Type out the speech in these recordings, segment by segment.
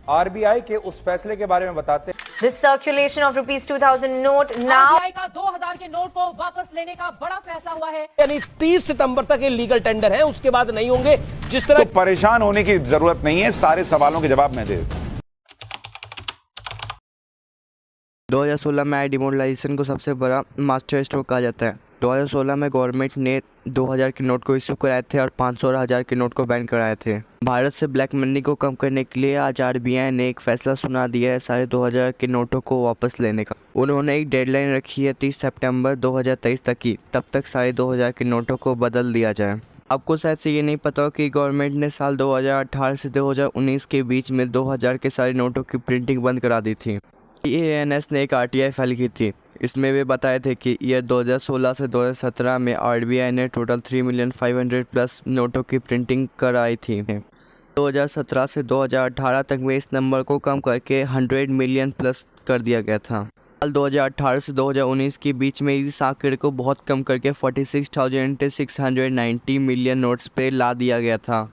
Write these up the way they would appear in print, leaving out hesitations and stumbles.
RBI के उस फैसले के बारे में बताते हैं। This circulation of rupees 2000 note now RBI का 2000 के नोट को वापस लेने का बड़ा फैसला हुआ है। यानी 30 सितंबर तक ये लीगल टेंडर है, उसके बाद नहीं होंगे। जिस तरह तो परेशान होने की जरूरत नहीं है, सारे सवालों के जवाब मैं दे देता हूं। 2016 में आई डिमोनेटाइजेशन को सबसे बड़ा मास्टर स्ट्रोक कहा जाता है। 2016 में गवर्नमेंट ने 2000 के नोट को इशू कराए थे और 500 और 1000 के नोट को बैन कराए थे। भारत से ब्लैक मनी को कम करने के लिए आज आरबीआई ने एक फैसला सुना दिया है सारे 2000 के नोटों को वापस लेने का। उन्होंने एक डेडलाइन रखी है 30 सितंबर 2023 तक की, तब तक सारे 2000 के नोटों को बदल दिया जाए। आपको शायद से ये नहीं पता हो कि गवर्नमेंट ने साल 2018 से 2019 के बीच में 2000 के सारे नोटों की प्रिंटिंग बंद करा दी थी। EANS ने एक RTI फाइल की थी। इसमें वे बताए थे कि ईयर 2016 से 2017 में आरबीआई ने टोटल 3,500,000 प्लस नोटों की प्रिंटिंग कराई थी। 2017 से 2018 तक में इस नंबर को कम करके 100 मिलियन प्लस कर दिया गया था। साल 2018 से 2019 के बीच में इस आंकड़े को बहुत कम करके 46,690 मिलियन नोट्स पे ला दिया गया था।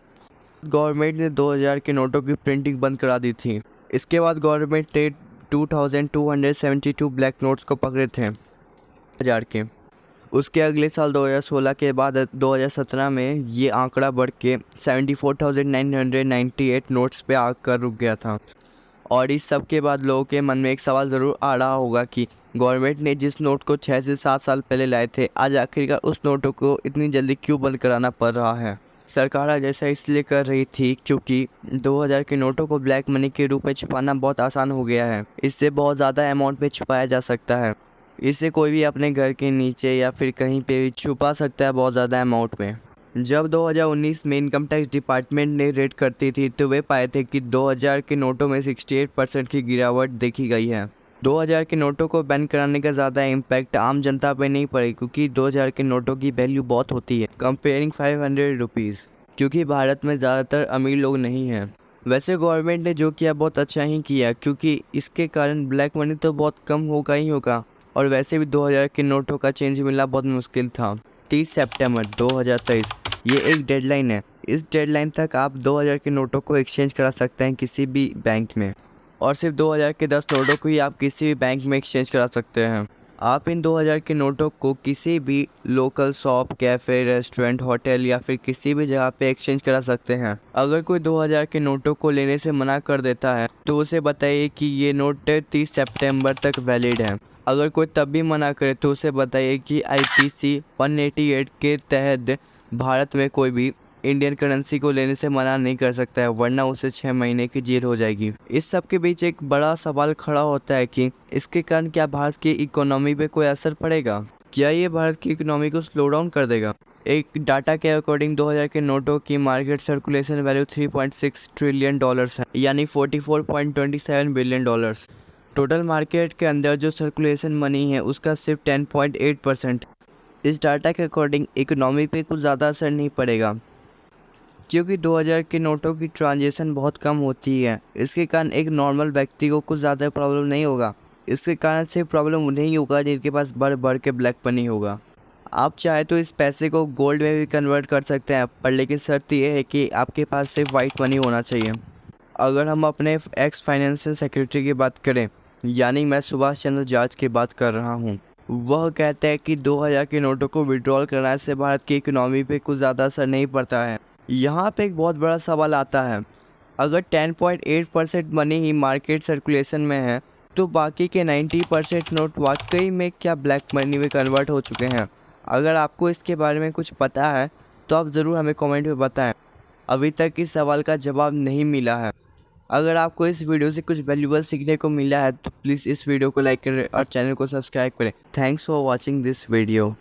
गवर्नमेंट ने 2000 के नोटों की प्रिंटिंग बंद करा दी थी। इसके बाद गवर्नमेंट ने 2272 ब्लैक नोट्स को पकड़े थे 1000 के। उसके अगले साल 2016 के बाद 2017 में ये आंकड़ा बढ़ के 74,998 नोट्स पे आकर रुक गया था। और इस सब के बाद लोगों के मन में एक सवाल ज़रूर आ रहा होगा कि गवर्नमेंट ने जिस नोट को 6 से 7 साल पहले लाए थे, आज आखिरकार उस नोटों को इतनी जल्दी क्यों बंद कराना पड़ रहा है। सरकार आज ऐसा इसलिए कर रही थी क्योंकि 2000 के नोटों को ब्लैक मनी के रूप में छुपाना बहुत आसान हो गया है। इससे बहुत ज़्यादा अमाउंट में छुपाया जा सकता है। इससे कोई भी अपने घर के नीचे या फिर कहीं पे भी छुपा सकता है बहुत ज़्यादा अमाउंट में। जब 2019 में इनकम टैक्स डिपार्टमेंट ने रेड करती थी तो वे पाए थे कि 2000 के नोटों में 68% की गिरावट देखी गई है। 2000 के नोटों को बैन कराने का ज़्यादा इम्पैक्ट आम जनता पर नहीं पड़े क्योंकि 2000 के नोटों की वैल्यू बहुत होती है कंपेयरिंग 500 रुपीज़, क्योंकि भारत में ज़्यादातर अमीर लोग नहीं हैं। वैसे गवर्नमेंट ने जो किया बहुत अच्छा ही किया क्योंकि इसके कारण ब्लैक मनी तो बहुत कम होगा ही होगा और वैसे भी 2000 के नोटों का चेंज मिलना बहुत मुश्किल था। 30 सितंबर 2023 ये एक डेडलाइन है। इस डेडलाइन तक आप 2000 के नोटों को एक्सचेंज करा सकते हैं किसी भी बैंक में, और सिर्फ 2000 के 10 नोटों को ही आप किसी भी बैंक में एक्सचेंज करा सकते हैं। आप इन 2000 के नोटों को किसी भी local shop, cafe, restaurant, hotel या फिर किसी भी जगह पे एक्सचेंज करा सकते हैं। अगर कोई 2000 के नोटों को लेने से मना कर देता है तो उसे बताइए कि ये नोट 30 सितंबर तक वैलिड है। अगर कोई तब भी मना करे तो उसे बताइए कि IPC 188 के तहत भारत में कोई भी इंडियन करेंसी को लेने से मना नहीं कर सकता है, वरना उसे 6 महीने की जेल हो जाएगी। इस सब के बीच एक बड़ा सवाल खड़ा होता है कि इसके कारण क्या भारत की इकोनॉमी पे कोई असर पड़ेगा? क्या ये भारत की इकोनॉमी को स्लो डाउन कर देगा? एक डाटा के अकॉर्डिंग 2000 के नोटों की मार्केट सर्कुलेशन वैल्यू $3.6 ट्रिलियन है, यानी $44.27 बिलियन। टोटल मार्केट के अंदर जो सर्कुलेशन मनी है उसका सिर्फ 10.8%। इस डाटा के अकॉर्डिंग इकोनॉमी पे कुछ ज़्यादा असर नहीं पड़ेगा क्योंकि 2000 के नोटों की ट्रांजैक्शन बहुत कम होती है। इसके कारण एक नॉर्मल व्यक्ति को कुछ ज़्यादा प्रॉब्लम नहीं होगा। इसके कारण सिर्फ प्रॉब्लम उन्हें ही होगा जिनके पास बढ़ के ब्लैक मनी होगा। आप चाहे तो इस पैसे को गोल्ड में भी कन्वर्ट कर सकते हैं, पर लेकिन शर्त यह है कि आपके पास सिर्फ वाइट मनी होना चाहिए। अगर हम अपने एक्स फाइनेंशियल सेक्रेटरी की बात करें, यानी मैं सुभाष चंद्र जार्ज की बात कर रहा हूँ, वह कहते हैं कि 2000 के नोटों को विड्रॉल कराने से भारत की इकोनॉमी पे कुछ ज़्यादा असर नहीं पड़ता है। यहाँ पे एक बहुत बड़ा सवाल आता है, अगर 10.8% मनी ही मार्केट सर्कुलेशन में है तो बाकी के 90% नोट वाकई में क्या ब्लैक मनी में कन्वर्ट हो चुके हैं? अगर आपको इसके बारे में कुछ पता है तो आप ज़रूर हमें कमेंट में बताएं। अभी तक इस सवाल का जवाब नहीं मिला है। अगर आपको इस वीडियो से कुछ वैल्यूबल सीखने को मिला है तो प्लीज़ इस वीडियो को लाइक करें और चैनल को सब्सक्राइब करें। Thanks for watching this video.